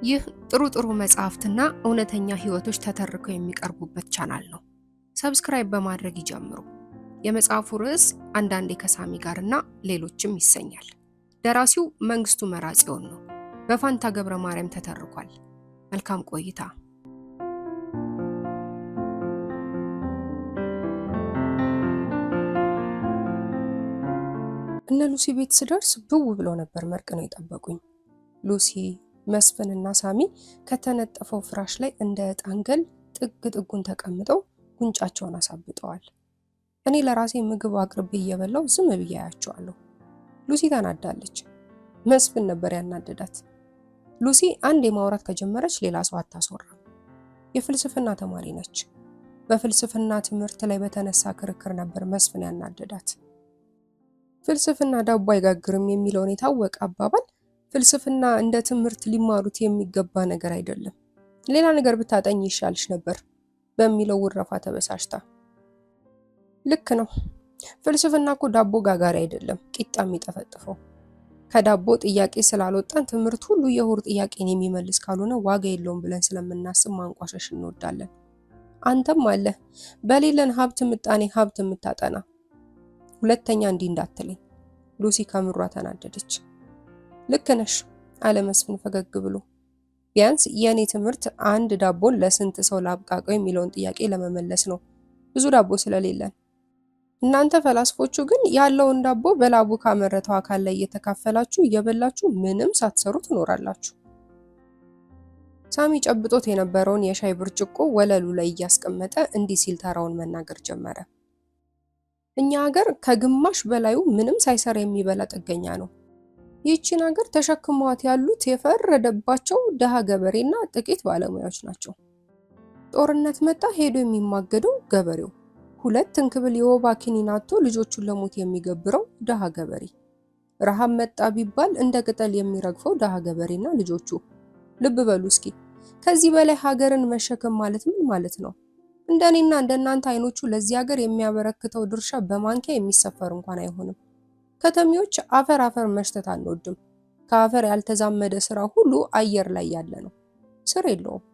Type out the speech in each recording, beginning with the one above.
ይህ ጥሩ መጽሐፍትና እውነተኛ ህይወቶች ተተርከው የሚቀርቡበት ቻናል ነው። ሰብስክራይብ በማድረግ ይጀምሩ። የመጽሐፉ ርዕስ አንዳንዴ ከሳሚ ጋርና ሌሎችም ይሰኛል። ደራሲው መንግስቱ መራጽዮን ነው። በፋንታ ገብረ ማርያም ተተርኳል። መልካም ቆይታ። እነ ሉሲ ቤት ስደርስ ብው ብሎ ነበር መርቅነው የጠበቁኝ። ሉሲ መስፍንና ሳሚ ከተነጠፈው ፍራሽ ላይ እንደ ዕጣን ጥግ ጥጉን ተቀምጠው ጉንጫቸውን አሳብጠዋል። እኔ ለራሴ ምግብ አቅርቤ እየበላው ዝም ብዬ አያቸዋለሁ። ሉሲ ተናዳለች። መስፍን ነበር ያናደዳት። ሉሲ አንድ የማውራት ከጀመረች ሌላ ሰው አታስወራም። የፍልስፍና ተማሪ ነች። በፍልስፍና ትምህርት ላይ በተነሳ ክርክር ነበር መስፍን ያናደዳት። ፍልስፍና ዳቦ አይጋግርም የሚለውን የታወቀ አባባል ፍልስፍና እንደ ትምህርት ሊማሩት የሚገባ ነገር አይደለም፣ ሌላ ነገር ብታጠኝ ይሻልሽ ነበር በሚለው ውረፋ ተበሳጭታ፣ ልክ ነው፣ ፍልስፍና እኮ ዳቦ ጋጋሪ አይደለም ቂጣ የሚጠፈጥፈው። ከዳቦ ጥያቄ ስላልወጣን ትምህርት ሁሉ የሆር ጥያቄን የሚመልስ ካልሆነ ዋጋ የለውም ብለን ስለምናስብ ማንቋሸሽ እንወዳለን። አንተም አለ በሌለን ሀብት ምጣኔ ሀብት የምታጠና። ሁለተኛ እንዲህ እንዳትለኝ። ሉሲ ከምሯ ተናደደች። ልክ ነሽ አለ መስፍን ፈገግ ብሎ። ቢያንስ የኔ ትምህርት አንድ ዳቦን ለስንት ሰው ላብቃቀው የሚለውን ጥያቄ ለመመለስ ነው፣ ብዙ ዳቦ ስለሌለን። እናንተ ፈላስፎቹ ግን ያለውን ዳቦ በላቡ ካመረተው አካል ላይ እየተካፈላችሁ እየበላችሁ ምንም ሳትሰሩ ትኖራላችሁ። ሳሚ ጨብጦት የነበረውን የሻይ ብርጭቆ ወለሉ ላይ እያስቀመጠ እንዲህ ሲል ተራውን መናገር ጀመረ። እኛ ሀገር ከግማሽ በላዩ ምንም ሳይሰራ የሚበላ ጥገኛ ነው። ይህችን ሀገር ተሸክሟት ያሉት የፈረደባቸው ደሃ ገበሬና ጥቂት ባለሙያዎች ናቸው። ጦርነት መጣ ሄዶ የሚማገደው ገበሬው፣ ሁለት እንክብል የወባ ኪኒን አጥቶ ልጆቹን ለሞት የሚገብረው ደሃ ገበሬ፣ ረሃብ መጣ ቢባል እንደ ቅጠል የሚረግፈው ደሃ ገበሬና ልጆቹ። ልብ በሉ እስኪ፣ ከዚህ በላይ ሀገርን መሸከም ማለት ምን ማለት ነው? እንደኔና እንደናንተ አይኖቹ ለዚህ ሀገር የሚያበረክተው ድርሻ በማንኪያ የሚሰፈር እንኳን አይሆንም። ከተሚዎች አፈር መሽተት አንወድም። ከአፈር ያልተዛመደ ስራ ሁሉ አየር ላይ ያለ ነው፣ ስር የለውም።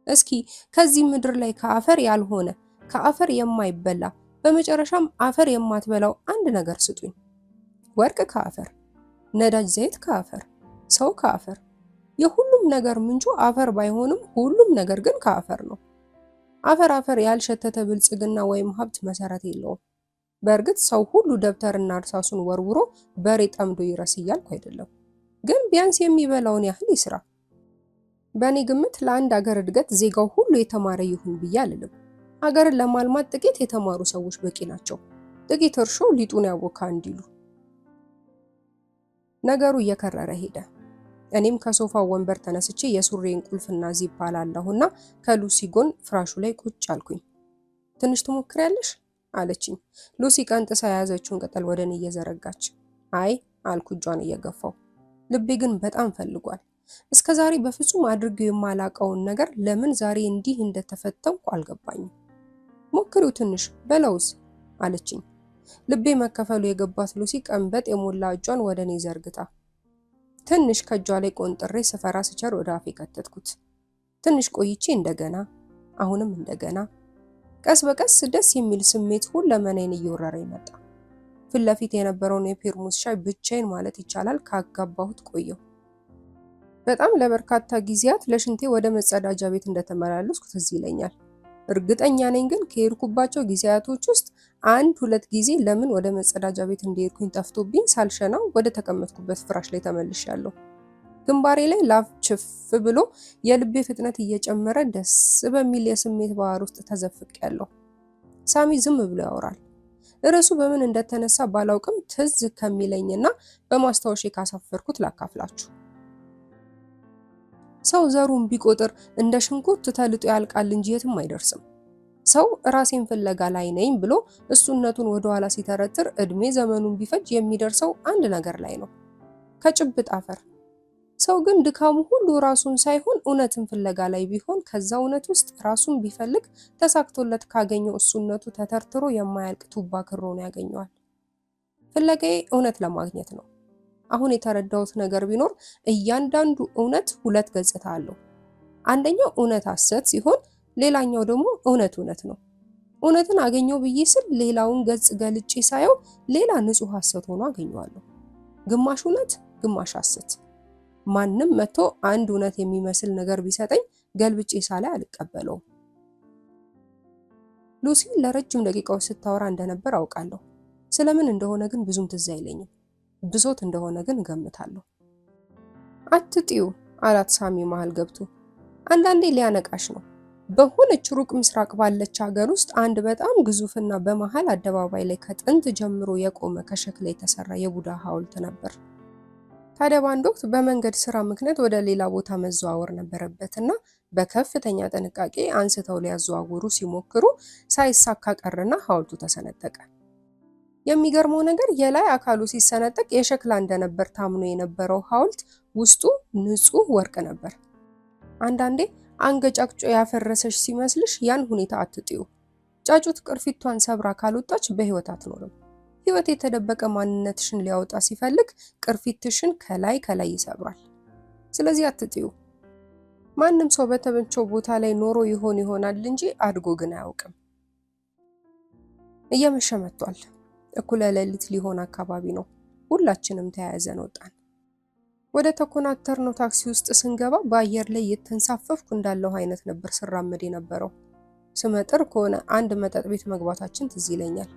እስኪ ከዚህ ምድር ላይ ከአፈር ያልሆነ ከአፈር የማይበላ በመጨረሻም አፈር የማትበላው አንድ ነገር ስጡኝ። ወርቅ ከአፈር፣ ነዳጅ ዘይት ከአፈር፣ ሰው ከአፈር። የሁሉም ነገር ምንጩ አፈር ባይሆንም ሁሉም ነገር ግን ከአፈር ነው። አፈር ያልሸተተ ብልጽግና ወይም ሀብት መሰረት የለውም። በእርግጥ ሰው ሁሉ ደብተርና እርሳሱን ወርውሮ በሬ ጠምዶ ይረስ እያልኩ አይደለም፣ ግን ቢያንስ የሚበላውን ያህል ይስራ። በእኔ ግምት ለአንድ ሀገር እድገት ዜጋው ሁሉ የተማረ ይሁን ብዬ አልልም። ሀገርን ለማልማት ጥቂት የተማሩ ሰዎች በቂ ናቸው፣ ጥቂት እርሾ ሊጡን ያቦካ እንዲሉ። ነገሩ እየከረረ ሄደ። እኔም ከሶፋው ወንበር ተነስቼ የሱሬን ቁልፍና ዚፕ አላለሁና ከሉሲ ጎን ፍራሹ ላይ ቁጭ አልኩኝ። ትንሽ ትሞክሪያለሽ አለችኝ። ሉሲ ቀንጥሳ የያዘችውን ቅጠል ወደ እኔ እየዘረጋች። አይ አልኩ እጇን እየገፋው። ልቤ ግን በጣም ፈልጓል። እስከ ዛሬ በፍጹም አድርጌው የማላቀውን ነገር ለምን ዛሬ እንዲህ እንደተፈተንኩ አልገባኝም። ሞክሪው ትንሽ በለውዝ አለችኝ። ልቤ መከፈሉ የገባት ሉሲ ቀንበጥ የሞላ እጇን ወደ እኔ ዘርግታ ትንሽ ከእጇ ላይ ቆንጥሬ ስፈራ ስቸር ወደ አፌ ከተትኩት። ትንሽ ቆይቼ እንደገና፣ አሁንም እንደገና። ቀስ በቀስ ደስ የሚል ስሜት ሁለመናዬን እየወረረኝ መጣ። ፊት ለፊት የነበረውን የፔርሙዝ ሻይ ብቻዬን ማለት ይቻላል ካጋባሁት ቆየሁ። በጣም ለበርካታ ጊዜያት ለሽንቴ ወደ መጸዳጃ ቤት እንደተመላለስኩ ትዝ ይለኛል። እርግጠኛ ነኝ ግን ከሄድኩባቸው ጊዜያቶች ውስጥ አንድ ሁለት ጊዜ ለምን ወደ መጸዳጃ ቤት እንደሄድኩኝ ጠፍቶብኝ ሳልሸናው ወደ ተቀመጥኩበት ፍራሽ ላይ ተመልሻለሁ። ግንባሬ ላይ ላፍ ችፍ ብሎ የልቤ ፍጥነት እየጨመረ ደስ በሚል የስሜት ባህር ውስጥ ተዘፍቄያለሁ። ሳሚ ዝም ብሎ ያወራል። ርዕሱ በምን እንደተነሳ ባላውቅም ትዝ ከሚለኝና በማስታወሻ ካሰፈርኩት ላካፍላችሁ። ሰው ዘሩን ቢቆጥር እንደ ሽንኩርት ተልጦ ያልቃል እንጂ የትም አይደርስም። ሰው ራሴን ፍለጋ ላይ ነኝ ብሎ እሱነቱን ወደ ኋላ ሲተረትር እድሜ ዘመኑን ቢፈጅ የሚደርሰው አንድ ነገር ላይ ነው፣ ከጭብጥ አፈር። ሰው ግን ድካሙ ሁሉ ራሱን ሳይሆን እውነትን ፍለጋ ላይ ቢሆን ከዛ እውነት ውስጥ ራሱን ቢፈልግ ተሳክቶለት ካገኘው እሱነቱ ተተርትሮ የማያልቅ ቱባ ክሮን ያገኘዋል። ፍለጋዬ እውነት ለማግኘት ነው። አሁን የተረዳሁት ነገር ቢኖር እያንዳንዱ እውነት ሁለት ገጽታ አለው። አንደኛው እውነት ሐሰት ሲሆን፣ ሌላኛው ደግሞ እውነት እውነት ነው። እውነትን አገኘው ብዬ ስል ሌላውን ገጽ ገልጬ ሳየው ሌላ ንጹህ ሐሰት ሆኖ አገኘዋለሁ። ግማሽ እውነት ግማሽ ሐሰት። ማንም መጥቶ አንድ እውነት የሚመስል ነገር ቢሰጠኝ ገልብጬ ሳላይ አልቀበለውም። ሉሲ ለረጅም ደቂቃዎች ስታወራ እንደነበር አውቃለሁ። ስለምን እንደሆነ ግን ብዙም ትዝ አይለኝም። ብሶት እንደሆነ ግን እገምታለሁ። አትጥዩ አላት ሳሚ መሃል ገብቶ። አንዳንዴ ሊያነቃሽ ነው። በሆነች ሩቅ ምስራቅ ባለች ሀገር ውስጥ አንድ በጣም ግዙፍና በመሃል አደባባይ ላይ ከጥንት ጀምሮ የቆመ ከሸክላ የተሰራ የቡዳ ሐውልት ነበር። ታዲያ በአንድ ወቅት በመንገድ ስራ ምክንያት ወደ ሌላ ቦታ መዘዋወር ነበረበትና በከፍተኛ ጥንቃቄ አንስተው ሊያዘዋውሩ ሲሞክሩ ሳይሳካ ቀረና ሐውልቱ ተሰነጠቀ። የሚገርመው ነገር የላይ አካሉ ሲሰነጠቅ የሸክላ እንደነበር ታምኖ የነበረው ሐውልት ውስጡ ንጹህ ወርቅ ነበር። አንዳንዴ አንገጫቅጮ ያፈረሰሽ ሲመስልሽ ያን ሁኔታ አትጥዩ። ጫጩት ቅርፊቷን ሰብራ ካልወጣች በህይወት አትኖርም። ህይወት የተደበቀ ማንነትሽን ሊያወጣ ሲፈልግ ቅርፊትሽን ከላይ ከላይ ይሰብራል። ስለዚህ አትጥዩ። ማንም ሰው በተመቸው ቦታ ላይ ኖሮ ይሆናል እንጂ አድጎ ግን አያውቅም። እየመሸ መጥቷል። እኩለ ሌሊት ሊሆን አካባቢ ነው። ሁላችንም ተያይዘን ወጣን። ወደ ተኮናተርነው ታክሲ ውስጥ ስንገባ በአየር ላይ የተንሳፈፍኩ እንዳለው አይነት ነበር ስራመድ የነበረው። ስመጥር ከሆነ አንድ መጠጥ ቤት መግባታችን ትዝ ይለኛል።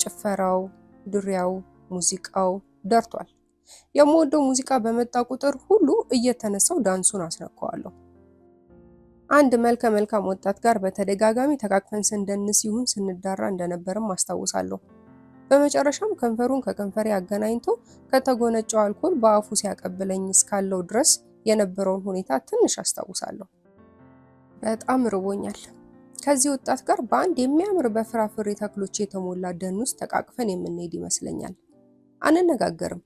ጭፈራው፣ ድሪያው፣ ሙዚቃው ደርቷል። የምወደው ሙዚቃ በመጣ ቁጥር ሁሉ እየተነሳው ዳንሱን አስነካዋለሁ። አንድ መልከ መልካም ወጣት ጋር በተደጋጋሚ ተቃቅፈን ስንደንስ ይሁን ስንዳራ እንደነበርም አስታውሳለሁ። በመጨረሻም ከንፈሩን ከከንፈሬ አገናኝቶ ከተጎነጨው አልኮል በአፉ ሲያቀብለኝ እስካለው ድረስ የነበረውን ሁኔታ ትንሽ አስታውሳለሁ። በጣም ርቦኛል። ከዚህ ወጣት ጋር በአንድ የሚያምር በፍራፍሬ ተክሎች የተሞላ ደን ውስጥ ተቃቅፈን የምንሄድ ይመስለኛል። አንነጋገርም፣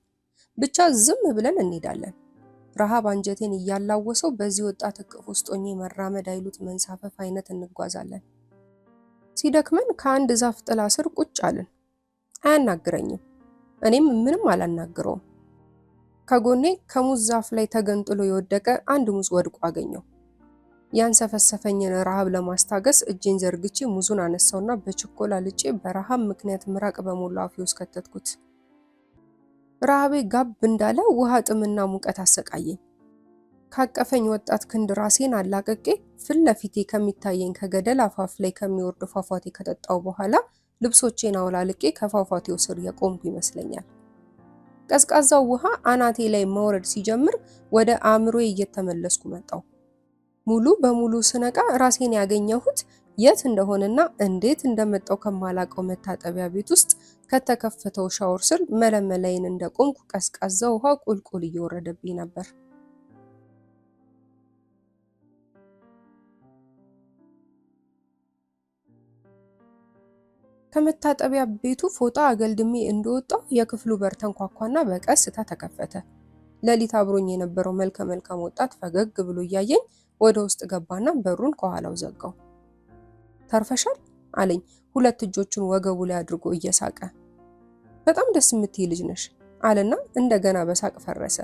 ብቻ ዝም ብለን እንሄዳለን። ረሃብ አንጀቴን እያላወሰው በዚህ ወጣት እቅፍ ውስጥ ሆኜ መራመድ አይሉት መንሳፈፍ አይነት እንጓዛለን። ሲደክመን ከአንድ ዛፍ ጥላ ስር ቁጭ አልን። አያናግረኝም፣ እኔም ምንም አላናግረውም። ከጎኔ ከሙዝ ዛፍ ላይ ተገንጥሎ የወደቀ አንድ ሙዝ ወድቆ አገኘው። ያንሰፈሰፈኝን ረሃብ ለማስታገስ እጄን ዘርግቼ ሙዙን አነሳውና በችኮላ ልጬ በረሃብ ምክንያት ምራቅ በሞላ አፌ ውስጥ ከተትኩት። ረሃቤ ጋብ እንዳለ ውሃ ጥምና ሙቀት አሰቃየኝ። ካቀፈኝ ወጣት ክንድ ራሴን አላቅቄ ፊት ለፊቴ ከሚታየኝ ከገደል አፋፍ ላይ ከሚወርድ ፏፏቴ ከጠጣው በኋላ ልብሶቼን አውላልቄ ከፏፏቴው ስር የቆምኩ ይመስለኛል። ቀዝቃዛው ውሃ አናቴ ላይ መውረድ ሲጀምር ወደ አእምሮዬ እየተመለስኩ መጣው። ሙሉ በሙሉ ስነቃ ራሴን ያገኘሁት የት እንደሆነና እንዴት እንደመጣው ከማላቀው መታጠቢያ ቤት ውስጥ ከተከፈተው ሻወር ስር መለመላይን እንደቆምኩ ቀዝቃዛ ውሃ ቁልቁል እየወረደብኝ ነበር። ከመታጠቢያ ቤቱ ፎጣ አገልድሜ እንደወጣው የክፍሉ በር ተንኳኳና በቀስታ ተከፈተ። ሌሊት አብሮኝ የነበረው መልከ መልካም ወጣት ፈገግ ብሎ እያየኝ ወደ ውስጥ ገባና በሩን ከኋላው ዘጋው። ተርፈሻል አለኝ፣ ሁለት እጆቹን ወገቡ ላይ አድርጎ እየሳቀ። በጣም ደስ የምትይ ልጅ ነሽ አለና እንደገና በሳቅ ፈረሰ።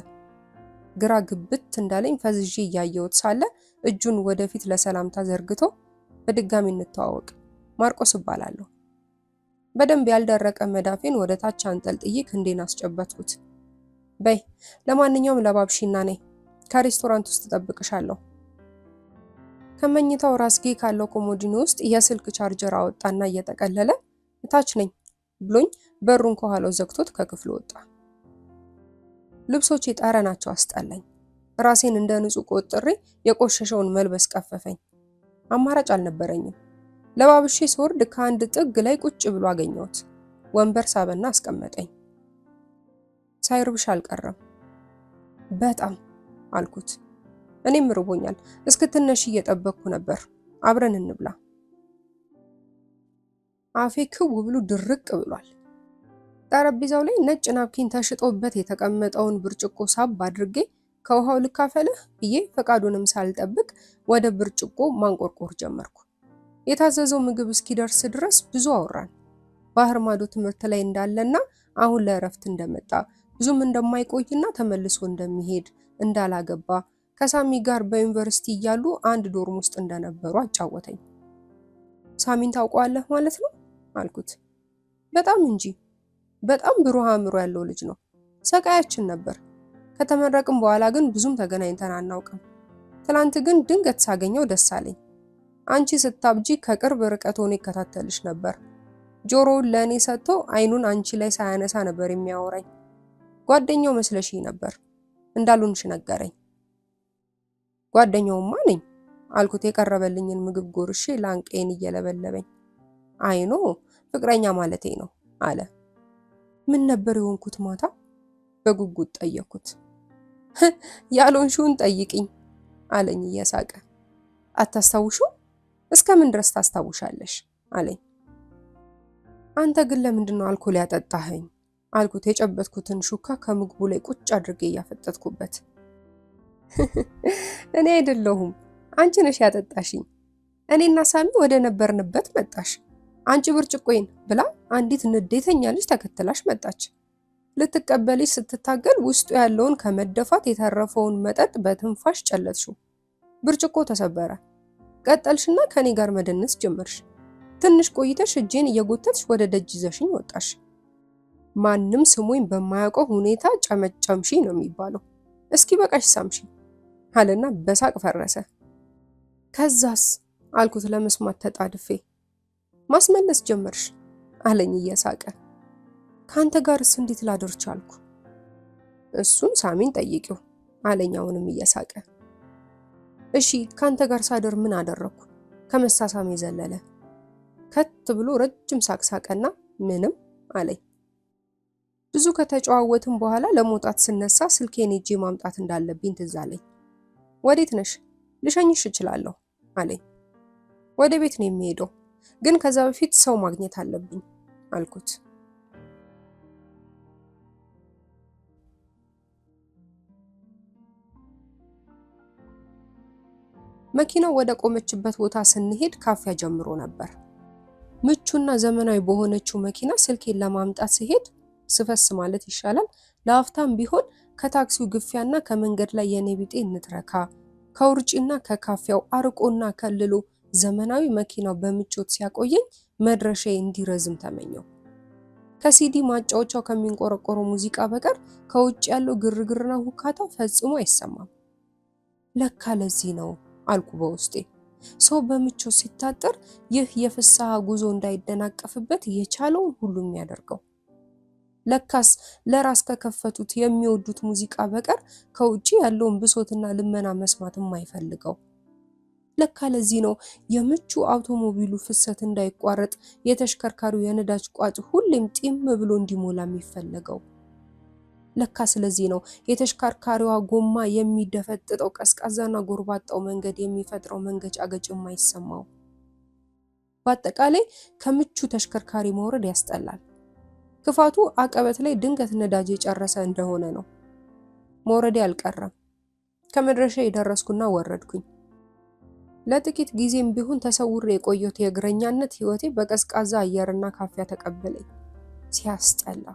ግራ ግብት እንዳለኝ ፈዝዤ እያየሁት ሳለ እጁን ወደፊት ለሰላምታ ዘርግቶ በድጋሚ እንተዋወቅ፣ ማርቆስ እባላለሁ። በደንብ ያልደረቀ መዳፌን ወደ ታች አንጠልጥዬ ክንዴን አስጨበጥኩት። በይ ለማንኛውም ለባብሺና ነኝ፣ ከሬስቶራንት ውስጥ ጠብቅሻለሁ። ከመኝታው ራስጌ ካለው ኮሞዲኖ ውስጥ የስልክ ቻርጀር አወጣና እየጠቀለለ እታች ነኝ ብሎኝ በሩን ከኋላው ዘግቶት ከክፍሉ ወጣ። ልብሶቼ ጠረናቸው አስጠላኝ። ራሴን እንደ ንጹህ ቆጥሬ የቆሸሸውን መልበስ ቀፈፈኝ። አማራጭ አልነበረኝም። ለባብሼ ስወርድ ከአንድ ጥግ ላይ ቁጭ ብሎ አገኘሁት። ወንበር ሳበና አስቀመጠኝ። ሳይርብሽ አልቀረም በጣም አልኩት። እኔም ርቦኛል፣ እስክትነሽ እየጠበቅኩ ነበር፣ አብረን እንብላ። አፌ ክው ብሎ ድርቅ ብሏል። ጠረጴዛው ላይ ነጭ ናፕኪን ተሽጦበት የተቀመጠውን ብርጭቆ ሳብ አድርጌ ከውሃው ልካፈልህ ብዬ ፈቃዱንም ሳልጠብቅ ወደ ብርጭቆ ማንቆርቆር ጀመርኩ። የታዘዘው ምግብ እስኪደርስ ድረስ ብዙ አወራን። ባህር ማዶ ትምህርት ላይ እንዳለና አሁን ለእረፍት እንደመጣ ብዙም እንደማይቆይና ተመልሶ እንደሚሄድ እንዳላገባ ከሳሚ ጋር በዩኒቨርሲቲ እያሉ አንድ ዶርም ውስጥ እንደነበሩ አጫወተኝ። ሳሚን ታውቀዋለህ ማለት ነው አልኩት። በጣም እንጂ፣ በጣም ብሩህ አእምሮ ያለው ልጅ ነው። ሰቃያችን ነበር። ከተመረቅም በኋላ ግን ብዙም ተገናኝተን አናውቅም። ትላንት ግን ድንገት ሳገኘው ደስ አለኝ። አንቺ ስታብጂ ከቅርብ ርቀት ሆኖ ይከታተልሽ ነበር። ጆሮውን ለእኔ ሰጥቶ አይኑን አንቺ ላይ ሳያነሳ ነበር የሚያወራኝ። ጓደኛው መስለሽኝ ነበር እንዳሉንሽ ነገረኝ። ጓደኛውማ ነኝ አልኩት የቀረበልኝን ምግብ ጎርሼ ላንቄን እየለበለበኝ። አይኖ ፍቅረኛ ማለቴ ነው አለ። ምን ነበር የሆንኩት ማታ? በጉጉት ጠየቅኩት። ያልሆንሽውን ጠይቅኝ አለኝ እየሳቀ። አታስታውሹ? እስከ ምን ድረስ ታስታውሻለሽ አለኝ። አንተ ግን ለምንድን ነው አልኮል ያጠጣኸኝ አልኩት የጨበጥኩትን ሹካ ከምግቡ ላይ ቁጭ አድርጌ እያፈጠጥኩበት። እኔ አይደለሁም አንቺ ነሽ ያጠጣሽኝ። እኔና ሳሚ ወደ ነበርንበት መጣሽ። አንቺ ብርጭቆዬን ብላ አንዲት ንዴተኛ ልጅ ተከትላሽ መጣች። ልትቀበልሽ ስትታገል ውስጡ ያለውን ከመደፋት የተረፈውን መጠጥ በትንፋሽ ጨለጥሽው። ብርጭቆ ተሰበረ። ቀጠልሽና ከኔ ጋር መደነስ ጀመርሽ። ትንሽ ቆይተሽ እጄን እየጎተትሽ ወደ ደጅ ይዘሽኝ ወጣሽ። ማንም ስሙኝ በማያውቀው ሁኔታ ጨመጨምሺ ነው የሚባለው። እስኪ በቃሽ ሳምሺ አለና በሳቅ ፈረሰ። ከዛስ አልኩት ለመስማት ተጣድፌ። ማስመለስ ጀመርሽ አለኝ እየሳቀ። ካንተ ጋርስ እንዴት ላድር ቻልኩ? እሱን ሳሚን ጠይቂው አለኝ አሁንም እየሳቀ። እሺ ካንተ ጋር ሳድር ምን አደረኩ? ከመሳሳም የዘለለ። ከት ብሎ ረጅም ሳቅ ሳቀና ምንም አለኝ። ብዙ ከተጨዋወትን በኋላ ለመውጣት ስነሳ ስልኬን ሄጄ ማምጣት እንዳለብኝ ትዝ አለኝ። ወዴት ነሽ? ልሸኝሽ እችላለሁ አለኝ። ወደ ቤት ነው የሚሄደው፣ ግን ከዛ በፊት ሰው ማግኘት አለብኝ አልኩት። መኪናው ወደ ቆመችበት ቦታ ስንሄድ ካፊያ ጀምሮ ነበር። ምቹና ዘመናዊ በሆነችው መኪና ስልኬን ለማምጣት ሲሄድ ስፈስ ማለት ይሻላል ለአፍታም ቢሆን ከታክሲው ግፊያና ከመንገድ ላይ የኔ ቢጤ ንትረካ ከውርጭና ከካፊያው አርቆና ከልሎ ዘመናዊ መኪናው በምቾት ሲያቆየኝ መድረሻዬ እንዲረዝም ተመኘው። ከሲዲ ማጫወቻው ከሚንቆረቆረው ሙዚቃ በቀር ከውጭ ያለው ግርግርና ሁካታው ፈጽሞ አይሰማም። ለካ ለዚህ ነው አልኩ በውስጤ። ሰው በምቾት ሲታጠር ይህ የፍስሐ ጉዞ እንዳይደናቀፍበት የቻለውን ሁሉ የሚያደርገው። ለካስ ለራስ ከከፈቱት የሚወዱት ሙዚቃ በቀር ከውጪ ያለውን ብሶትና ልመና መስማት የማይፈልገው። ለካ ለዚህ ነው የምቹ አውቶሞቢሉ ፍሰት እንዳይቋረጥ የተሽከርካሪው የነዳጅ ቋጥ ሁሌም ጢም ብሎ እንዲሞላ የሚፈለገው። ለካ ስለዚህ ነው የተሽከርካሪዋ ጎማ የሚደፈጥጠው ቀዝቃዛና ጎርባጣው መንገድ የሚፈጥረው መንገጫገጭ የማይሰማው። በአጠቃላይ ከምቹ ተሽከርካሪ መውረድ ያስጠላል። ክፋቱ አቀበት ላይ ድንገት ነዳጅ የጨረሰ እንደሆነ ነው። መውረዴ አልቀረም። ከመድረሻ የደረስኩና ወረድኩኝ። ለጥቂት ጊዜም ቢሆን ተሰውሬ የቆየሁት የእግረኛነት ህይወቴ በቀዝቃዛ አየርና ካፊያ ተቀበለኝ። ሲያስጠላ።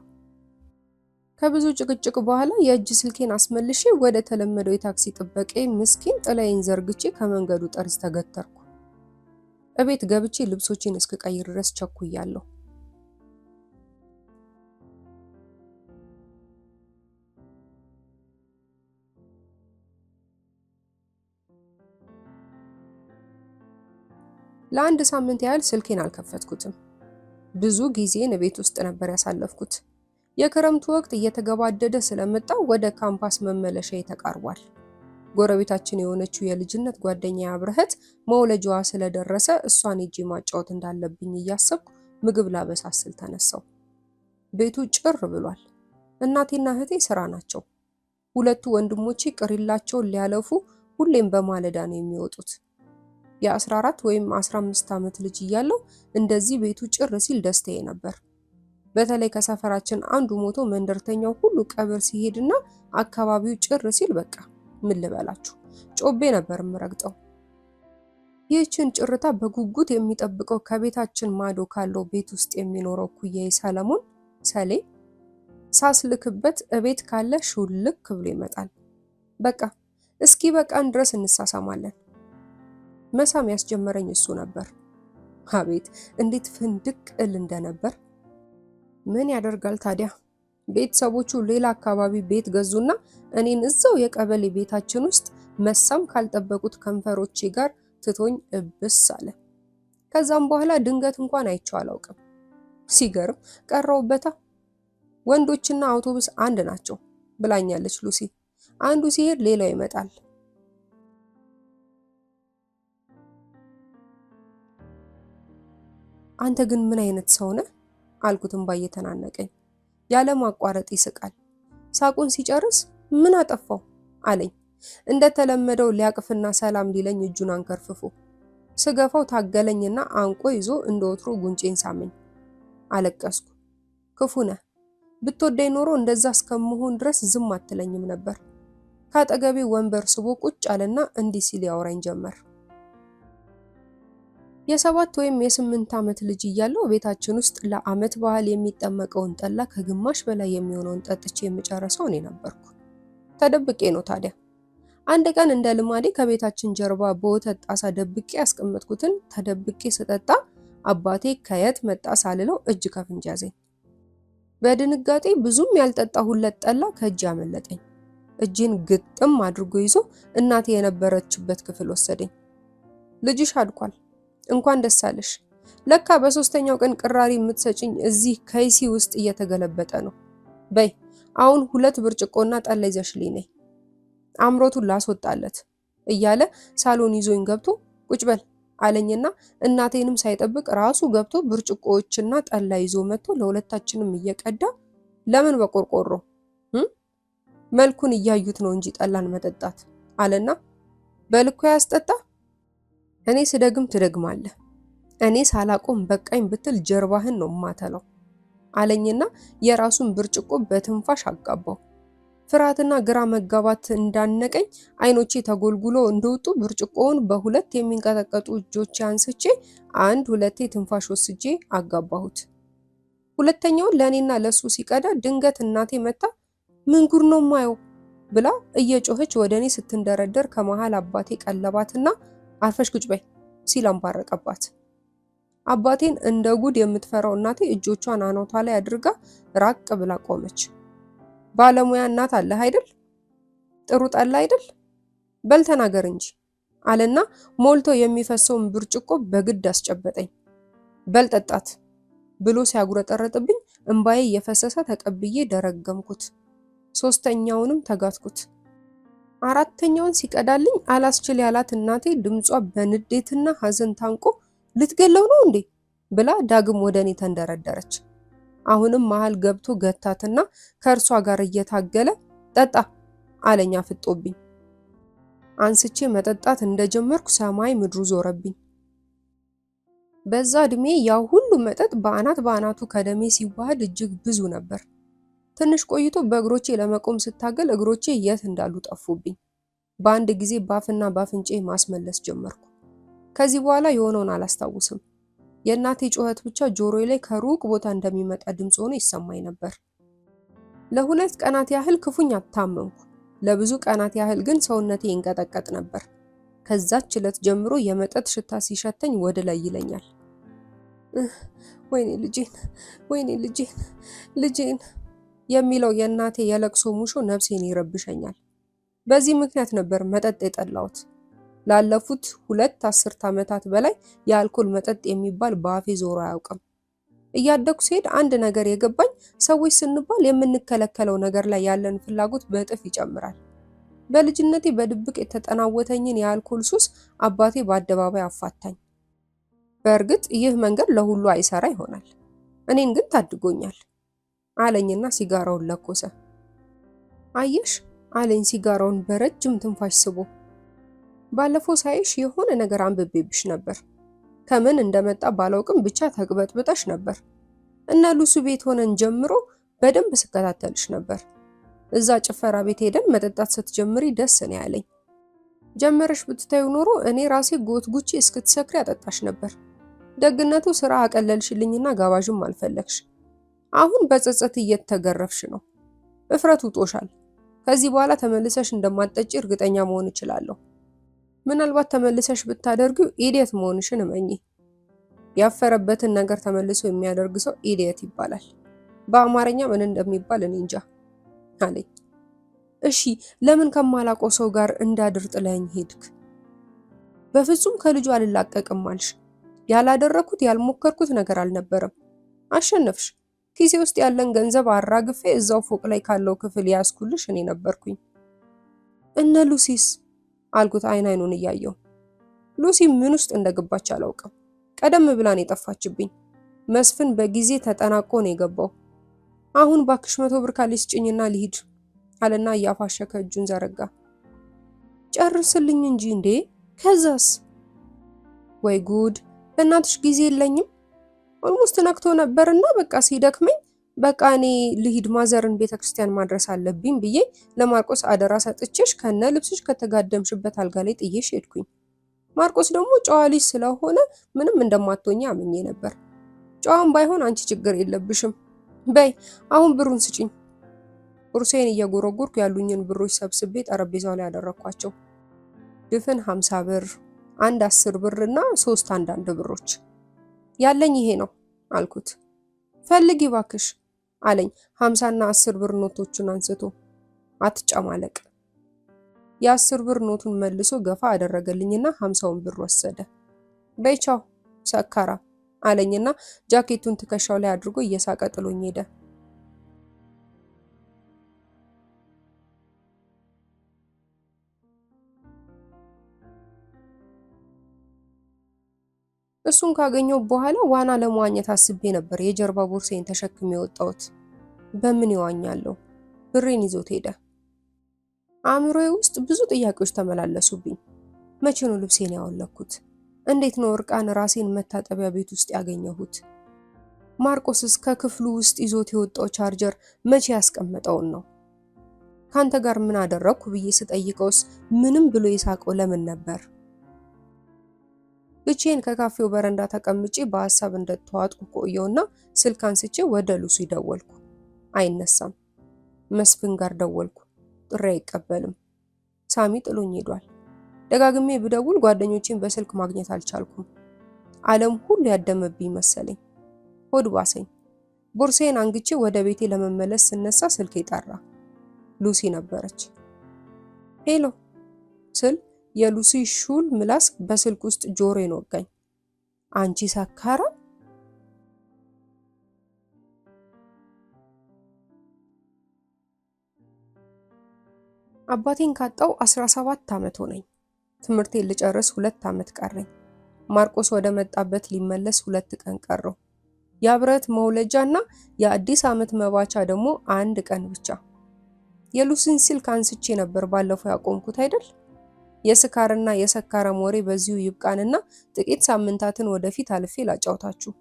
ከብዙ ጭቅጭቅ በኋላ የእጅ ስልኬን አስመልሼ ወደ ተለመደው የታክሲ ጥበቃ ምስኪን ጥላዬን ዘርግቼ ከመንገዱ ጠርዝ ተገተርኩ። እቤት ገብቼ ልብሶቼን እስክቀይር ድረስ ቸኩያለሁ። ለአንድ ሳምንት ያህል ስልኬን አልከፈትኩትም። ብዙ ጊዜን ቤት ውስጥ ነበር ያሳለፍኩት። የክረምቱ ወቅት እየተገባደደ ስለመጣ ወደ ካምፓስ መመለሻዬ ተቃርቧል። ጎረቤታችን የሆነችው የልጅነት ጓደኛ አብረህት መውለጃዋ ስለደረሰ እሷን ሄጄ ማጫወት እንዳለብኝ እያሰብኩ ምግብ ላበሳስል ተነሳው። ቤቱ ጭር ብሏል። እናቴና እህቴ ስራ ናቸው። ሁለቱ ወንድሞቼ ቅሪላቸውን ሊያለፉ ሁሌም በማለዳ ነው የሚወጡት። የ14 ወይም 15 ዓመት ልጅ እያለሁ እንደዚህ ቤቱ ጭር ሲል ደስታዬ ነበር። በተለይ ከሰፈራችን አንዱ ሞቶ መንደርተኛው ሁሉ ቀብር ሲሄድና አካባቢው ጭር ሲል በቃ ምን ልበላችሁ ጮቤ ነበር የምረግጠው። ይህችን ጭርታ በጉጉት የሚጠብቀው ከቤታችን ማዶ ካለው ቤት ውስጥ የሚኖረው ኩያዬ ሰለሞን ሰሌ ሳስልክበት እቤት ካለ ሹልክ ብሎ ይመጣል። በቃ እስኪ በቃን ድረስ እንሳሳማለን። መሳም ያስጀመረኝ እሱ ነበር። አቤት እንዴት ፍንድቅ እል እንደነበር። ምን ያደርጋል ታዲያ ቤተሰቦቹ ሌላ አካባቢ ቤት ገዙና እኔን እዛው የቀበሌ ቤታችን ውስጥ መሳም ካልጠበቁት ከንፈሮቼ ጋር ትቶኝ እብስ አለ። ከዛም በኋላ ድንገት እንኳን አይቼው አላውቅም። ሲገርም ቀረውበታ። ወንዶችና አውቶቡስ አንድ ናቸው ብላኛለች ሉሲ። አንዱ ሲሄድ ሌላው ይመጣል። አንተ ግን ምን አይነት ሰው ነህ አልኩትም ባየተናነቀኝ። ያለ ማቋረጥ ይስቃል። ሳቁን ሲጨርስ ምን አጠፋው አለኝ። እንደተለመደው ሊያቅፍና ሰላም ሊለኝ እጁን አንከርፍፎ ስገፋው ታገለኝና አንቆ ይዞ እንደወትሮ ጉንጬን ሳመኝ። አለቀስኩ። ክፉ ነህ። ብትወደኝ ኖሮ እንደዛ እስከምሆን ድረስ ዝም አትለኝም ነበር። ካጠገቤ ወንበር ስቦ ቁጭ አለና እንዲህ ሲል ያወራኝ ጀመር። የ7 ወይም የ8 ዓመት ልጅ እያለሁ ቤታችን ውስጥ ለዓመት በዓል የሚጠመቀውን ጠላ ከግማሽ በላይ የሚሆነውን ጠጥቼ የምጨርሰው እኔ ነበርኩ። ተደብቄ ነው ታዲያ። አንድ ቀን እንደ ልማዴ ከቤታችን ጀርባ በወተት ጣሳ ደብቄ ያስቀመጥኩትን ተደብቄ ስጠጣ አባቴ ከየት መጣ ሳልለው እጅ ከፍንጅ ያዘኝ። በድንጋጤ ብዙም ያልጠጣሁለት ጠላ ከእጅ አመለጠኝ። እጄን ግጥም አድርጎ ይዞ እናቴ የነበረችበት ክፍል ወሰደኝ። ልጅሽ አድቋል፣ እንኳን ደስ አለሽ። ለካ በሶስተኛው ቀን ቅራሪ የምትሰጪኝ እዚህ ከይሲ ውስጥ እየተገለበጠ ነው። በይ አሁን 2 ብርጭቆና ጠላ ይዘሽልኝ ነይ፣ አምሮቱን ላስወጣለት እያለ ሳሎን ይዞኝ ገብቶ ቁጭ በል አለኝና እናቴንም ሳይጠብቅ ራሱ ገብቶ ብርጭቆዎችና ጠላ ይዞ መጥቶ ለሁለታችንም እየቀዳ ለምን በቆርቆሮ መልኩን እያዩት ነው እንጂ ጠላን መጠጣት አለና በልኩ ያስጠጣ። እኔ ስደግም ትደግማለህ፣ እኔ ሳላቆም በቃኝ ብትል ጀርባህን ነው ማተለው አለኝና የራሱን ብርጭቆ በትንፋሽ አጋባው። ፍርሃትና ግራ መጋባት እንዳነቀኝ አይኖቼ ተጎልጉሎ እንደወጡ ብርጭቆውን በሁለት የሚንቀጠቀጡ እጆቼ አንስቼ 1-2 ትንፋሽ ወስጄ አጋባሁት። ሁለተኛውን ለኔና ለሱ ሲቀዳ ድንገት እናቴ መጣ። ምን ጉር ነው ማየው ብላ እየጮኸች ወደኔ ስትንደረደር ከመሃል አባቴ ቀለባትና አርፈሽ ቁጭ በይ ሲል አንባረቀባት። አባቴን እንደ ጉድ የምትፈራው እናቴ እጆቿን አናቷ ላይ አድርጋ ራቅ ብላ ቆመች። ባለሙያ እናት አለህ አይደል? ጥሩ ጠላ አይደል? በል ተናገር እንጂ አለና ሞልቶ የሚፈሰውን ብርጭቆ በግድ አስጨበጠኝ። በል ጠጣት ብሎ ሲያጉረጠረጥብኝ እንባዬ እየፈሰሰ ተቀብዬ ደረገምኩት። 3ኛውንም ተጋትኩት። 4ኛውን ሲቀዳልኝ አላስችል ያላት እናቴ ድምጿ በንዴትና ሐዘን ታንቆ ልትገለው ነው እንዴ ብላ ዳግም ወደኔ ተንደረደረች። አሁንም መሃል ገብቶ ገታትና ከእርሷ ጋር እየታገለ ጠጣ አለኛ ፍጦብኝ። አንስቼ መጠጣት እንደጀመርኩ ሰማይ ምድሩ ዞረብኝ። በዛ እድሜ ያው ሁሉ መጠጥ በአናቱ ከደሜ ሲዋሃድ እጅግ ብዙ ነበር። ትንሽ ቆይቶ በእግሮቼ ለመቆም ስታገል እግሮቼ የት እንዳሉ ጠፉብኝ። በአንድ ጊዜ ባፍና ባፍንጬ ማስመለስ ጀመርኩ። ከዚህ በኋላ የሆነውን አላስታውስም። የእናቴ ጩኸት ብቻ ጆሮዬ ላይ ከሩቅ ቦታ እንደሚመጣ ድምፅ ሆኖ ይሰማኝ ነበር። ለ2 ቀናት ያህል ክፉኛ ታመምኩ። ለብዙ ቀናት ያህል ግን ሰውነቴ ይንቀጠቀጥ ነበር። ከዛች ዕለት ጀምሮ የመጠጥ ሽታ ሲሸተኝ ወደ ላይ ይለኛል። ወይኔ ልጄን፣ ወይኔ ልጄን፣ ልጄን የሚለው የእናቴ የለቅሶ ሙሾ ነፍሴን ይረብሸኛል። በዚህ ምክንያት ነበር መጠጥ የጠላሁት። ላለፉት 2 አስርት ዓመታት በላይ የአልኮል መጠጥ የሚባል በአፌ ዞሮ አያውቅም። እያደኩ ሲሄድ አንድ ነገር የገባኝ ሰዎች ስንባል የምንከለከለው ነገር ላይ ያለን ፍላጎት በእጥፍ ይጨምራል። በልጅነቴ በድብቅ የተጠናወተኝን የአልኮል ሱስ አባቴ በአደባባይ አፋታኝ። በእርግጥ ይህ መንገድ ለሁሉ አይሰራ ይሆናል፣ እኔን ግን ታድጎኛል አለኝና ሲጋራውን ለኮሰ። አየሽ አለኝ ሲጋራውን በረጅም ትንፋሽ ስቦ፣ ባለፈው ሳይሽ የሆነ ነገር አንብቤብሽ ነበር። ከምን እንደመጣ ባላውቅም ብቻ ተቅበጥብጠሽ ነበር እና ሉሱ ቤት ሆነን ጀምሮ በደንብ ስከታተልሽ ነበር። እዛ ጭፈራ ቤት ሄደን መጠጣት ስትጀምሪ ደስ ነው ያለኝ። ጀመረሽ ብትታዩ ኖሮ እኔ ራሴ ጎትጉቼ እስክትሰክሪ አጠጣሽ ነበር። ደግነቱ ስራ አቀለልሽልኝና ጋባዥም አልፈለግሽ። አሁን በጸጸት እየተገረፍሽ ነው። እፍረት ውጦሻል። ከዚህ በኋላ ተመልሰሽ እንደማትጠጪ እርግጠኛ መሆን እችላለሁ። ምናልባት ተመልሰሽ ብታደርጊው ኢዲየት መሆንሽን እመኚ። ያፈረበትን ነገር ተመልሶ የሚያደርግ ሰው ኢዲየት ይባላል። በአማርኛ ምን እንደሚባል እኔ እንጃ አለኝ። እሺ ለምን ከማላውቀው ሰው ጋር እንዳድር ጥለኸኝ ሄድክ? በፍጹም ከልጁ አልላቀቅም አልሽ። ያላደረኩት ያልሞከርኩት ነገር አልነበረም። አሸነፍሽ። ኪሴ ውስጥ ያለን ገንዘብ አራግፌ እዛው ፎቅ ላይ ካለው ክፍል ያስኩልሽ እኔ ነበርኩኝ። እነ ሉሲስ አልኩት አይኑን እያየው። ሉሲ ምን ውስጥ እንደገባች አላውቅም። ቀደም ብላን የጠፋችብኝ። መስፍን በጊዜ ተጠናቆ ነው የገባው። አሁን ባክሽ 100 ብር ካለሽ ስጭኝና ልሂድ አለና እያፋሸከ እጁን ዘረጋ። ጨርስልኝ እንጂ እንዴ! ከዛስ? ወይ ጉድ! ለእናትሽ ጊዜ የለኝም። ኦልሞስት ነክቶ ነበርና በቃ ሲደክመኝ በቃ እኔ ልሂድ ማዘርን ቤተክርስቲያን ማድረስ አለብኝ ብዬ ለማርቆስ አደራ ሰጥቼሽ ከነ ልብስሽ ከተጋደምሽበት አልጋ ላይ ጥዬሽ ሄድኩኝ። ማርቆስ ደግሞ ጨዋ ልጅ ስለሆነ ምንም እንደማትሆኚ አምኜ ነበር። ጨዋም ባይሆን አንቺ ችግር የለብሽም። በይ አሁን ብሩን ስጪኝ። ቁርሴን እየጎረጎርኩ ያሉኝን ብሮች ሰብስቤ ጠረጴዛው ላይ ያደረኳቸው። ድፍን 50 ብር፣ አንድ 10 ብር እና 3 አንዳንድ ብሮች። ያለኝ ይሄ ነው አልኩት። ፈልጊ ባክሽ አለኝ 50 እና 10 ብር ኖቶቹን አንስቶ። አትጨማለቅ። የ10 ብር ኖቱን መልሶ ገፋ አደረገልኝና 50ውን ብር ወሰደ። በይ ቻው ሰካራ አለኝና ጃኬቱን ትከሻው ላይ አድርጎ እየሳቀ ጥሎኝ ሄደ። እሱን ካገኘው በኋላ ዋና ለመዋኘት አስቤ ነበር የጀርባ ቦርሳዬን ተሸክሜ የወጣሁት። በምን ይዋኛለሁ? ብሬን ይዞት ሄደ። አእምሮዬ ውስጥ ብዙ ጥያቄዎች ተመላለሱብኝ። መቼ ነው ልብሴን ያወለኩት? እንዴት ነው እርቃን ራሴን መታጠቢያ ቤት ውስጥ ያገኘሁት? ማርቆስስ ከክፍሉ ውስጥ ይዞት የወጣው ቻርጀር መቼ ያስቀመጠውን ነው? ካንተ ጋር ምን አደረኩ ብዬ ስጠይቀውስ ምንም ብሎ የሳቀው ለምን ነበር? ብቻዬን ከካፌው በረንዳ ተቀምጬ በሐሳብ እንደተዋጥኩ ቆየውና ስልክ አንስቼ ወደ ሉሲ ደወልኩ። አይነሳም። መስፍን ጋር ደወልኩ። ጥሪ አይቀበልም። ሳሚ ጥሎኝ ሄዷል። ደጋግሜ ብደውል ጓደኞቼን በስልክ ማግኘት አልቻልኩም። ዓለም ሁሉ ያደመብኝ መሰለኝ። ሆድ ባሰኝ። ቦርሳዬን አንግቼ ወደ ቤቴ ለመመለስ ስነሳ ስልኬ ጠራ። ሉሲ ነበረች። ሄሎ ስል የሉሲ ሹል ምላስ በስልክ ውስጥ ጆሮዬን ወጋኝ። አንቺ ሰካራ! አባቴን ካጣው 17 ዓመት ሆነኝ። ትምህርቴን ልጨርስ 2 ዓመት ቀረኝ። ማርቆስ ወደ መጣበት ሊመለስ 2 ቀን ቀረው። የብረት መውለጃና የአዲስ ዓመት መባቻ ደግሞ 1 ቀን ብቻ። የሉሲን ስልክ አንስቼ ነበር ባለፈው ያቆምኩት አይደል? የስካርና የሰካራም ወሬ በዚሁ ይብቃንና ጥቂት ሳምንታትን ወደፊት አልፌ ላጫውታችሁ።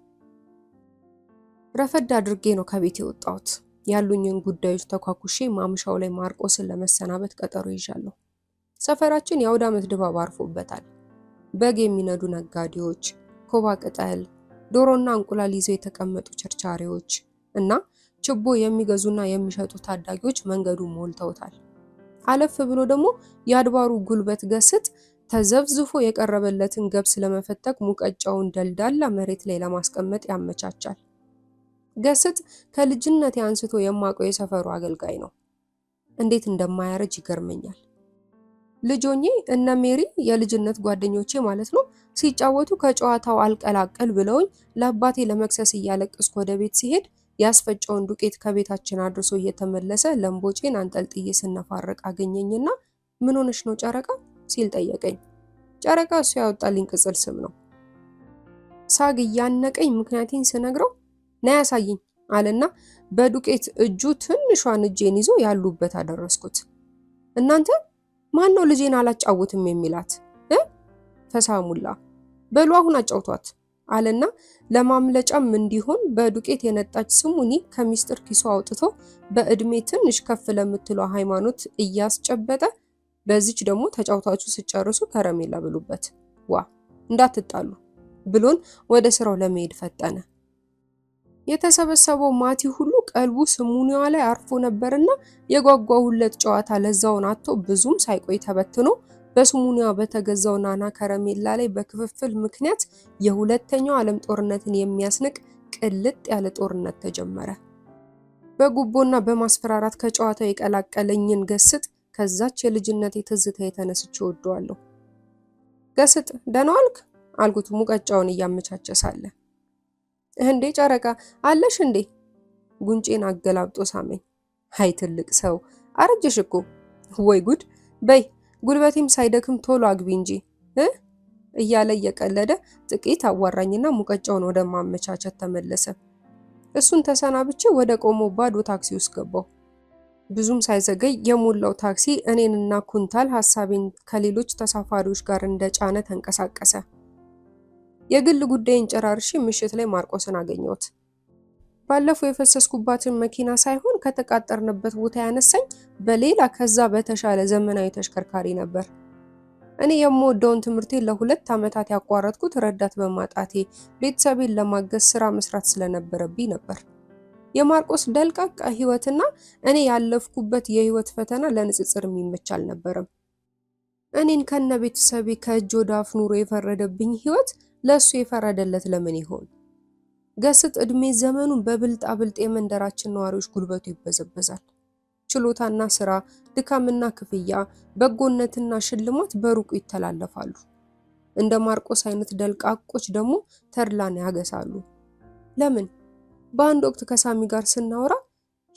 ረፈድ አድርጌ ነው ከቤት የወጣሁት። ያሉኝን ጉዳዮች ተኳኩሼ ማምሻው ላይ ማርቆስን ለመሰናበት ቀጠሮ ይዣለሁ። ሰፈራችን የአውደ ዓመት ድባብ አርፎበታል። በግ የሚነዱ ነጋዴዎች፣ ኮባ ቅጠል፣ ዶሮና እንቁላል ይዘው የተቀመጡ ቸርቻሪዎች እና ችቦ የሚገዙና የሚሸጡ ታዳጊዎች መንገዱን ሞልተውታል። አለፍ ብሎ ደግሞ የአድባሩ ጉልበት ገስጥ ተዘብዝፎ የቀረበለትን ገብስ ለመፈተግ ሙቀጫውን ደልዳላ መሬት ላይ ለማስቀመጥ ያመቻቻል። ገስጥ ከልጅነቴ አንስቶ የማውቀው የሰፈሩ አገልጋይ ነው። እንዴት እንደማያረጅ ይገርመኛል። ልጆኜ እነ ሜሪ የልጅነት ጓደኞቼ ማለት ነው ሲጫወቱ ከጨዋታው አልቀላቀል ብለውኝ ለአባቴ ለመክሰስ እያለቀስኩ ወደ ቤት ሲሄድ ያስፈጨውን ዱቄት ከቤታችን አድርሶ እየተመለሰ ለምቦጬን አንጠልጥዬ ስነፋረቅ አገኘኝና ምን ሆነሽ ነው ጨረቃ ሲል ጠየቀኝ። ጨረቃ እሱ ያወጣልኝ ቅጽል ስም ነው። ሳግ እያነቀኝ ምክንያቴን ስነግረው ና ያሳየኝ አለና በዱቄት እጁ ትንሿን እጄን ይዞ ያሉበት አደረስኩት። እናንተ ማን ነው ልጄን አላጫውትም የሚላት? ፈሳሙላ በሉ አሁን አጫውቷት አለና ለማምለጫም እንዲሆን በዱቄት የነጣች ስሙኒ ከሚስጥር ኪሱ አውጥቶ በእድሜ ትንሽ ከፍ ለምትለው ሃይማኖት እያስጨበጠ በዚች ደግሞ ተጫውታችሁ ሲጨርሱ ከረሜላ ብሉበት፣ ዋ እንዳትጣሉ ብሎን ወደ ስራው ለመሄድ ፈጠነ። የተሰበሰበው ማቲ ሁሉ ቀልቡ ስሙኒዋ ላይ አርፎ ነበርና የጓጓሁለት ጨዋታ ለዛውን አጥቶ ብዙም ሳይቆይ ተበትኖ በስሙኒዋ በተገዛው ናና ከረሜላ ላይ በክፍፍል ምክንያት የሁለተኛው ዓለም ጦርነትን የሚያስንቅ ቅልጥ ያለ ጦርነት ተጀመረ። በጉቦና በማስፈራራት ከጨዋታው የቀላቀለኝን ገስጥ ከዛች የልጅነት ትዝታ የተነስቼ ወደዋለሁ። ገስጥ ደህና ዋልክ አልኩት ሙቀጫውን እያመቻቸ ሳለ። እንዴ ጨረቃ አለሽ እንዴ? ጉንጬን አገላብጦ ሳመኝ። ሃይ ትልቅ ሰው አረጀሽ እኮ። ወይ ጉድ! በይ ጉልበቴም ሳይደክም ቶሎ አግቢ እንጂ እያለ እየቀለደ ጥቂት አዋራኝና ሙቀጫውን ወደ ማመቻቸት ተመለሰ። እሱን ተሰናብቼ ወደ ቆመው ባዶ ታክሲ ውስጥ ገባሁ። ብዙም ሳይዘገይ የሞላው ታክሲ እኔንና ኩንታል ሐሳቤን ከሌሎች ተሳፋሪዎች ጋር እንደጫነ ተንቀሳቀሰ። የግል ጉዳይን ጨራርሼ ምሽት ላይ ማርቆስን አገኘሁት። ባለፈው የፈሰስኩባትን መኪና ሳይሆን ከተቃጠርንበት ቦታ ያነሳኝ በሌላ ከዛ በተሻለ ዘመናዊ ተሽከርካሪ ነበር። እኔ የምወደውን ትምህርቴን ለ2 ዓመታት ያቋረጥኩት ረዳት በማጣቴ ቤተሰቤን ለማገዝ ስራ መስራት ስለነበረብኝ ነበር። የማርቆስ ደልቃቃ ህይወትና እኔ ያለፍኩበት የህይወት ፈተና ለንጽጽር የሚመች አልነበረም። እኔን ከነ ቤተሰቤ ከእጅ ወደ አፍ ኑሮ የፈረደብኝ ህይወት ለሱ የፈረደለት ለምን ይሆን? ገስጥ እድሜ ዘመኑን በብልጣብልጥ የመንደራችን ነዋሪዎች ጉልበቱ ይበዘበዛል። ችሎታና ስራ፣ ድካምና ክፍያ፣ በጎነትና ሽልማት በሩቁ ይተላለፋሉ። እንደ ማርቆስ አይነት ደልቃቆች ደግሞ ተድላን ያገሳሉ። ለምን? በአንድ ወቅት ከሳሚ ጋር ስናወራ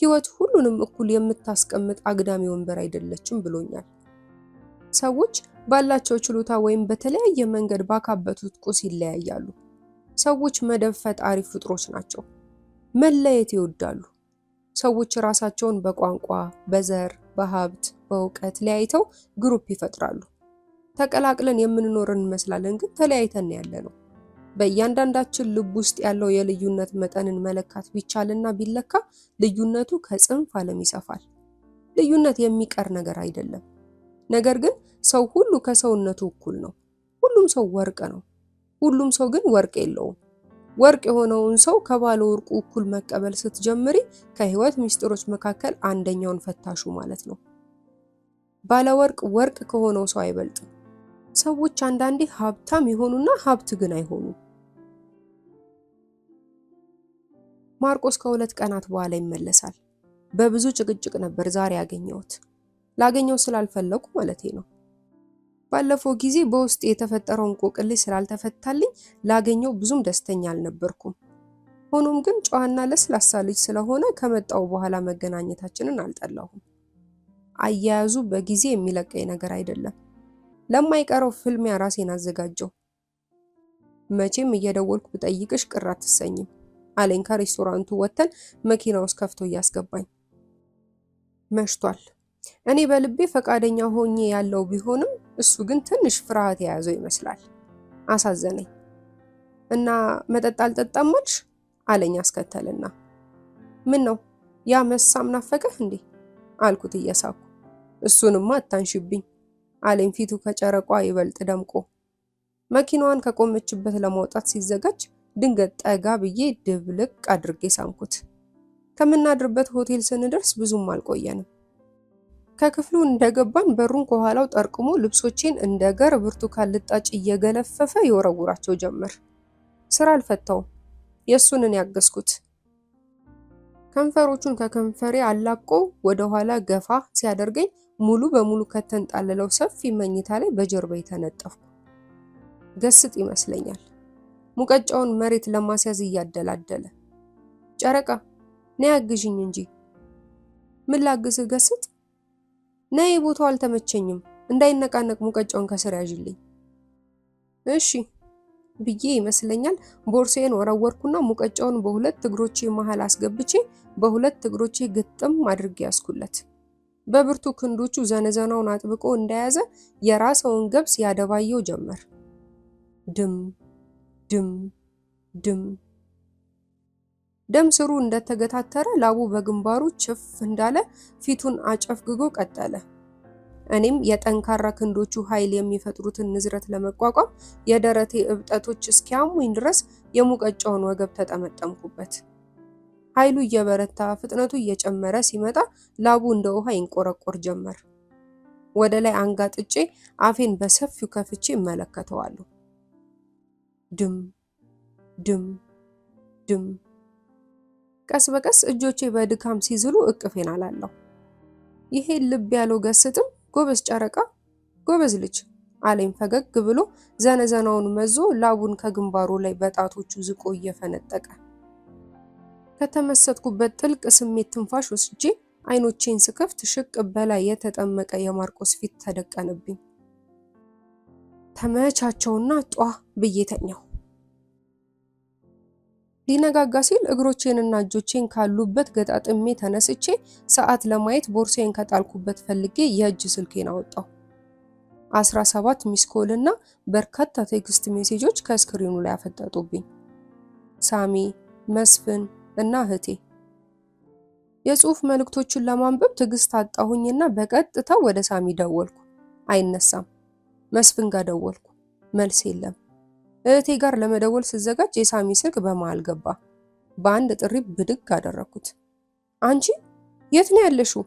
ህይወት ሁሉንም እኩል የምታስቀምጥ አግዳሚ ወንበር አይደለችም ብሎኛል። ሰዎች ባላቸው ችሎታ ወይም በተለያየ መንገድ ባካበቱት ቁስ ይለያያሉ። ሰዎች መደብ ፈጣሪ ፍጥሮች ናቸው። መለየት ይወዳሉ። ሰዎች ራሳቸውን በቋንቋ፣ በዘር፣ በሀብት፣ በእውቀት ለያይተው ግሩፕ ይፈጥራሉ። ተቀላቅለን የምንኖር እንመስላለን፣ ግን ተለያይተን ያለ ነው። በእያንዳንዳችን ልብ ውስጥ ያለው የልዩነት መጠንን መለካት ቢቻልና ቢለካ ልዩነቱ ከጽንፍ ዓለም ይሰፋል። ልዩነት የሚቀር ነገር አይደለም። ነገር ግን ሰው ሁሉ ከሰውነቱ እኩል ነው። ሁሉም ሰው ወርቅ ነው። ሁሉም ሰው ግን ወርቅ የለውም። ወርቅ የሆነውን ሰው ከባለ ወርቁ እኩል መቀበል ስትጀምሪ ከህይወት ምስጢሮች መካከል አንደኛውን ፈታሹ ማለት ነው። ባለ ወርቅ ወርቅ ከሆነው ሰው አይበልጥም። ሰዎች አንዳንዴ ሀብታም የሆኑና ሀብት ግን አይሆኑ። ማርቆስ ከ2 ቀናት በኋላ ይመለሳል። በብዙ ጭቅጭቅ ነበር ዛሬ ያገኘሁት። ላገኘው ስላልፈለኩ ማለቴ ነው። ባለፈው ጊዜ በውስጥ የተፈጠረውን እንቆቅልሽ ስላልተፈታልኝ ላገኘው ብዙም ደስተኛ አልነበርኩም። ሆኖም ግን ጨዋና ለስላሳ ልጅ ስለሆነ ከመጣው በኋላ መገናኘታችንን አልጠላሁም። አያያዙ በጊዜ የሚለቀኝ ነገር አይደለም። ለማይቀረው ፍልሚያ ራሴን አዘጋጀው። መቼም እየደወልኩ ብጠይቅሽ ቅር አትሰኝም አለኝ ከሬስቶራንቱ ወተን መኪና ውስጥ ከፍቶ እያስገባኝ። መሽቷል። እኔ በልቤ ፈቃደኛ ሆኜ ያለው ቢሆንም እሱ ግን ትንሽ ፍርሃት የያዘው ይመስላል። አሳዘነኝ። እና መጠጥ አልጠጣም አልሽ አለኝ አስከተልና። ምን ነው ያ መሳም ናፈቀህ እንዴ አልኩት እየሳኩ። እሱንማ አታንሽብኝ አለኝ ፊቱ ከጨረቋ ይበልጥ ደምቆ። መኪናዋን ከቆመችበት ለማውጣት ሲዘጋጅ ድንገት ጠጋ ብዬ ድብልቅ አድርጌ ሳምኩት። ከምናድርበት ሆቴል ስንደርስ ብዙም አልቆየንም። ከክፍሉ እንደገባን በሩን ከኋላው ጠርቅሞ ልብሶቼን እንደ ገር ብርቱካን ልጣጭ እየገለፈፈ ይወረውራቸው ጀመር። ስራ አልፈታውም። የሱንን ያገዝኩት። ከንፈሮቹን ከከንፈሬ አላቆ ወደ ኋላ ገፋ ሲያደርገኝ ሙሉ በሙሉ ከተንጣለለው ሰፊ መኝታ ላይ በጀርባ ተነጠፍኩ። ገስጥ ይመስለኛል። ሙቀጫውን መሬት ለማስያዝ እያደላደለ። ጨረቃ ነይ አግዥኝ እንጂ። ምን ላግዝህ ገስጥ? ነይ ቦታው አልተመቸኝም፣ እንዳይነቃነቅ ሙቀጫውን ከስር ያዥልኝ። እሺ ብዬ ይመስለኛል ቦርሳዬን ወረወርኩና ሙቀጫውን በሁለት እግሮቼ መሃል አስገብቼ በሁለት እግሮቼ ግጥም አድርጌ ያስኩለት። በብርቱ ክንዶቹ ዘነዘናውን አጥብቆ እንደያዘ የራሰውን ገብስ ያደባየው ጀመር። ድም ድም ድም። ደም ስሩ እንደተገታተረ ላቡ በግንባሩ ችፍ እንዳለ ፊቱን አጨፍግጎ ቀጠለ። እኔም የጠንካራ ክንዶቹ ኃይል የሚፈጥሩትን ንዝረት ለመቋቋም የደረቴ እብጠቶች እስኪያሙኝ ድረስ የሙቀጫውን ወገብ ተጠመጠምኩበት። ኃይሉ እየበረታ ፍጥነቱ እየጨመረ ሲመጣ ላቡ እንደ ውሃ ይንቆረቆር ጀመር። ወደ ላይ አንጋጥጬ አፌን በሰፊው ከፍቼ እመለከተዋለሁ። ድም ድም ድም። ቀስ በቀስ እጆቼ በድካም ሲዝሉ እቅፌን አላለሁ። ይሄ ልብ ያለው ገስጥም ጎበዝ ጨረቃ፣ ጎበዝ ልጅ አለኝ ፈገግ ብሎ ዘነዘናውን መዞ ላቡን ከግንባሩ ላይ በጣቶቹ ዝቆ እየፈነጠቀ። ከተመሰጥኩበት ጥልቅ ስሜት ትንፋሽ ወስጄ አይኖቼን ስከፍት ሽቅብ በላይ የተጠመቀ የማርቆስ ፊት ተደቀነብኝ። ተመቻቸውና ጧ ብዬ ተኛሁ። ሊነጋጋ ሲል እግሮቼንና እጆቼን ካሉበት ገጣጥሜ ተነስቼ ሰዓት ለማየት ቦርሳዬን ከጣልኩበት ፈልጌ የእጅ ስልኬን አወጣሁ። 17 ሚስኮል እና በርካታ ቴክስት ሜሴጆች ከስክሪኑ ላይ አፈጠጡብኝ። ሳሚ፣ መስፍን እና እህቴ። የጽሑፍ መልእክቶቹን ለማንበብ ትዕግስት አጣሁኝና በቀጥታ ወደ ሳሚ ደወልኩ። አይነሳም። መስፍን ጋር ደወልኩ። መልስ የለም። እህቴ ጋር ለመደወል ስዘጋጅ የሳሚ ስልክ በመሃል ገባ። በአንድ ጥሪ ብድግ አደረኩት። አንቺ የት ነው ያለሽው?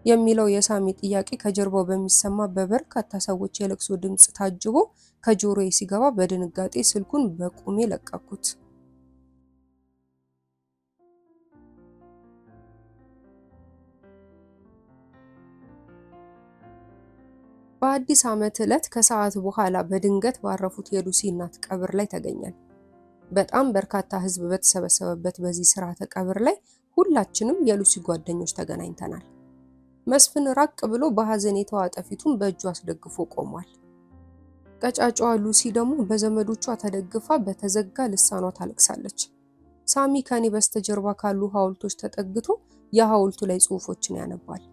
የሚለው የሳሚ ጥያቄ ከጀርባው በሚሰማ በበርካታ ሰዎች የለቅሶ ድምፅ ታጅቦ ከጆሮዬ ሲገባ በድንጋጤ ስልኩን በቁሜ ለቀኩት። በአዲስ ዓመት ዕለት ከሰዓት በኋላ በድንገት ባረፉት የሉሲ እናት ቀብር ላይ ተገኘን። በጣም በርካታ ሕዝብ በተሰበሰበበት በዚህ ስርዓተ ቀብር ላይ ሁላችንም የሉሲ ጓደኞች ተገናኝተናል። መስፍን ራቅ ብሎ በሐዘን የተዋጠ ፊቱን በእጁ አስደግፎ ቆሟል። ቀጫጫዋ ሉሲ ደግሞ በዘመዶቿ ተደግፋ በተዘጋ ልሳኗ ታለቅሳለች። ሳሚ ከኔ በስተጀርባ ካሉ ሐውልቶች ተጠግቶ የሐውልቱ ላይ ጽሑፎችን ያነባል።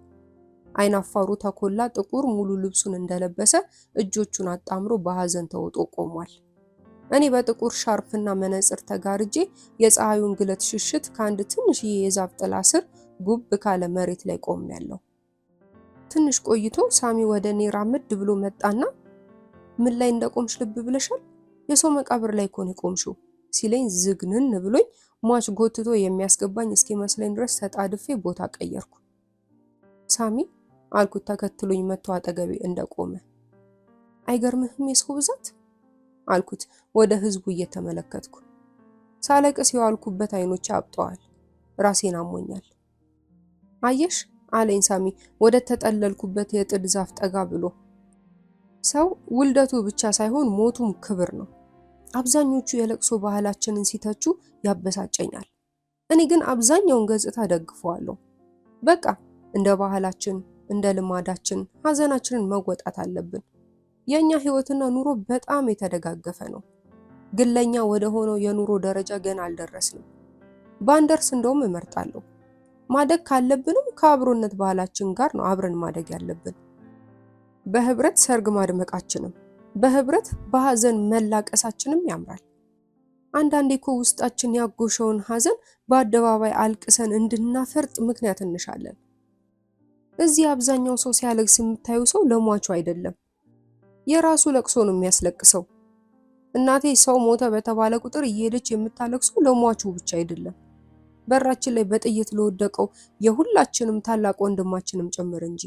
አይናፋሩ ተኮላ ጥቁር ሙሉ ልብሱን እንደለበሰ እጆቹን አጣምሮ በሐዘን ተውጦ ቆሟል። እኔ በጥቁር ሻርፕና መነጽር ተጋርጄ የፀሐዩን ግለት ሽሽት ከአንድ ትንሽዬ የዛፍ ጥላ ስር ጉብ ካለ መሬት ላይ ቆሜያለሁ። ትንሽ ቆይቶ ሳሚ ወደ እኔ ራመድ ብሎ መጣና ምን ላይ እንደቆምሽ ልብ ብለሻል? የሰው መቃብር ላይ እኮ ነው የቆምሽው ሲለኝ ዝግንን ብሎኝ ሟች ጎትቶ የሚያስገባኝ እስኪመስለኝ ድረስ ተጣድፌ ቦታ ቀየርኩ። ሳሚ አልኩት ተከትሎኝ መጥቶ አጠገቤ እንደቆመ። አይገርምህም የሰው ብዛት አልኩት ወደ ህዝቡ እየተመለከትኩ። ሳለቅስ የዋልኩበት አይኖቼ አብጠዋል። ራሴን አሞኛል። አየሽ አለኝ ሳሚ ወደ ተጠለልኩበት የጥድ ዛፍ ጠጋ ብሎ። ሰው ውልደቱ ብቻ ሳይሆን ሞቱም ክብር ነው። አብዛኞቹ የለቅሶ ባህላችንን ሲተቹ ያበሳጨኛል። እኔ ግን አብዛኛውን ገጽታ ደግፈዋለሁ። በቃ እንደ ባህላችን እንደ ልማዳችን ሐዘናችንን መወጣት አለብን። የኛ ህይወትና ኑሮ በጣም የተደጋገፈ ነው። ግለኛ ወደ ሆነው የኑሮ ደረጃ ገና አልደረስንም። ባንደርስ እንደውም እመርጣለሁ። ማደግ ካለብንም ከአብሮነት ባህላችን ጋር ነው አብረን ማደግ ያለብን። በህብረት ሰርግ ማድመቃችንም በህብረት በሐዘን መላቀሳችንም ያምራል። አንዳንዴ እኮ ውስጣችን ያጎሸውን ሐዘን በአደባባይ አልቅሰን እንድናፈርጥ ምክንያት እንሻለን። እዚህ አብዛኛው ሰው ሲያለቅስ የምታዩ ሰው ለሟቹ አይደለም፣ የራሱ ለቅሶ ነው የሚያስለቅሰው። እናቴ ሰው ሞተ በተባለ ቁጥር እየሄደች የምታለቅሰው ለሟቹ ብቻ አይደለም፣ በራችን ላይ በጥይት ለወደቀው የሁላችንም ታላቅ ወንድማችንም ጭምር እንጂ።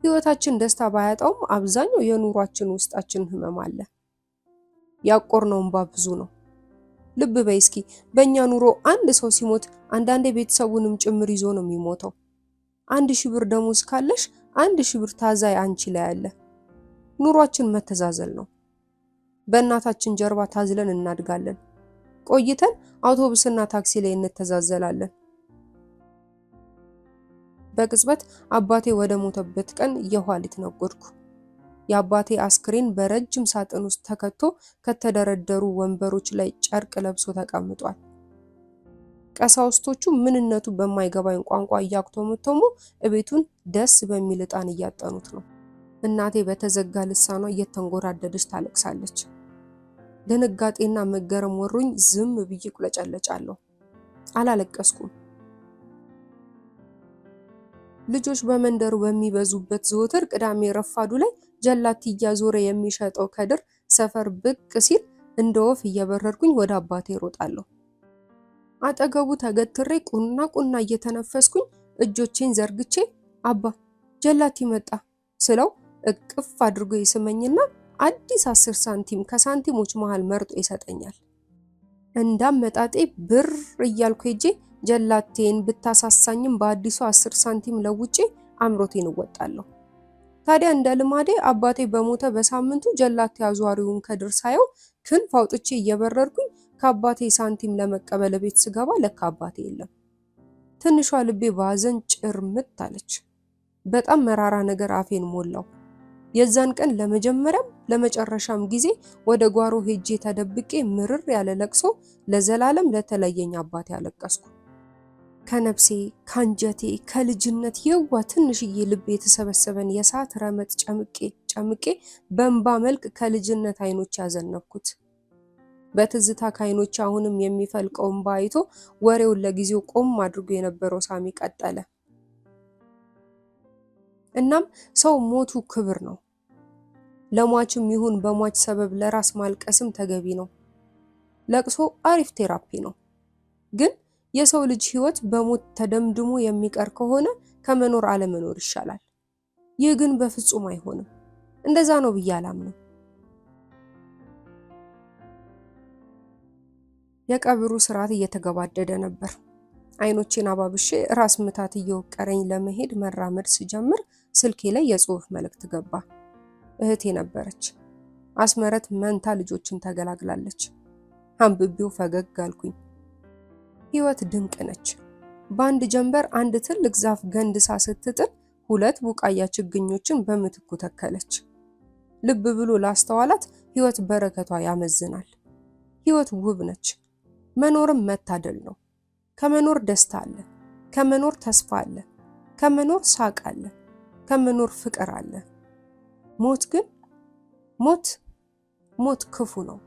ህይወታችን ደስታ ባያጣውም አብዛኛው የኑሯችን ውስጣችን ህመም አለ። ያቆርነው እንባ ብዙ ነው። ልብ በይ እስኪ በእኛ ኑሮ አንድ ሰው ሲሞት አንዳንዴ ቤተሰቡንም ጭምር ይዞ ነው የሚሞተው። 1000 ብር ደሞዝ ካለሽ 1000 ብር ታዛይ አንቺ ላይ አለ። ኑሯችን መተዛዘል ነው። በእናታችን ጀርባ ታዝለን እናድጋለን። ቆይተን አውቶቡስና ታክሲ ላይ እንተዛዘላለን። በቅጽበት አባቴ ወደ ሞተበት ቀን የኋሊት ነጎድኩ። የአባቴ አስክሬን በረጅም ሳጥን ውስጥ ተከቶ ከተደረደሩ ወንበሮች ላይ ጨርቅ ለብሶ ተቀምጧል። ቀሳውስቶቹ ምንነቱ በማይገባኝ ቋንቋ እያክቶመቶሙ እቤቱን ደስ በሚል ዕጣን እያጠኑት ነው። እናቴ በተዘጋ ልሳኗ እየተንጎራደደች ታለቅሳለች። ድንጋጤና መገረም ወሮኝ ዝም ብዬ ቁለጨለጫለሁ። አላለቀስኩም። ልጆች በመንደሩ በሚበዙበት ዘወትር ቅዳሜ ረፋዱ ላይ ጀላቲ እያዞረ የሚሸጠው ከድር ሰፈር ብቅ ሲል እንደ ወፍ እየበረርኩኝ ወደ አባቴ እሮጣለሁ። አጠገቡ ተገትሬ ቁና ቁና እየተነፈስኩኝ እጆቼን ዘርግቼ አባ ጀላቲ መጣ ስለው እቅፍ አድርጎ ይስመኝና አዲስ 10 ሳንቲም ከሳንቲሞች መሃል መርጦ ይሰጠኛል። እንዳመጣጤ ብር እያልኩ ሄጄ ጀላቴን ብታሳሳኝም በአዲሱ 10 ሳንቲም ለውጬ አምሮቴን እወጣለሁ። ታዲያ እንደ ልማዴ አባቴ በሞተ በሳምንቱ ጀላቴ አዟሪውን ከድር ሳየው ክንፍ አውጥቼ እየበረርኩኝ ከአባቴ ሳንቲም ለመቀበል ቤት ስገባ ለካ አባቴ የለም። ትንሿ ልቤ በሐዘን ጭርምት አለች። በጣም መራራ ነገር አፌን ሞላው። የዛን ቀን ለመጀመሪያም ለመጨረሻም ጊዜ ወደ ጓሮ ሄጄ ተደብቄ ምርር ያለ ለቅሶ ለዘላለም ለተለየኝ አባቴ አለቀስኩ። ከነፍሴ ካንጀቴ ከልጅነት የዋ ትንሽዬ ልቤ የተሰበሰበን የሳት ረመጥ ጨምቄ በእንባ መልክ ከልጅነት አይኖች ያዘነብኩት። በትዝታ ከአይኖች አሁንም የሚፈልቀው እንባ አይቶ ወሬውን ለጊዜው ቆም አድርጎ የነበረው ሳሚ ቀጠለ። እናም ሰው ሞቱ ክብር ነው። ለሟችም ይሁን በሟች ሰበብ ለራስ ማልቀስም ተገቢ ነው። ለቅሶ አሪፍ ቴራፒ ነው። ግን የሰው ልጅ ህይወት በሞት ተደምድሞ የሚቀር ከሆነ ከመኖር አለመኖር ይሻላል። ይህ ግን በፍጹም አይሆንም። እንደዛ ነው ብዬ አላምንም። የቀብሩ ስርዓት እየተገባደደ ነበር። አይኖቼን አባብሼ ራስ ምታት እየወቀረኝ ለመሄድ መራመድ ስጀምር ስልኬ ላይ የጽሑፍ መልእክት ገባ። እህቴ ነበረች። አስመረት መንታ ልጆችን ተገላግላለች። አንብቤው ፈገግ አልኩኝ። ህይወት ድንቅ ነች። በአንድ ጀንበር አንድ ትልቅ ዛፍ ገንድሳ ስትጥል 2 ቡቃያ ችግኞችን በምትኩ ተከለች። ልብ ብሎ ላስተዋላት ህይወት በረከቷ ያመዝናል። ህይወት ውብ ነች። መኖርም መታደል ነው። ከመኖር ደስታ አለ፣ ከመኖር ተስፋ አለ፣ ከመኖር ሳቅ አለ፣ ከመኖር ፍቅር አለ። ሞት ግን ሞት ክፉ ነው።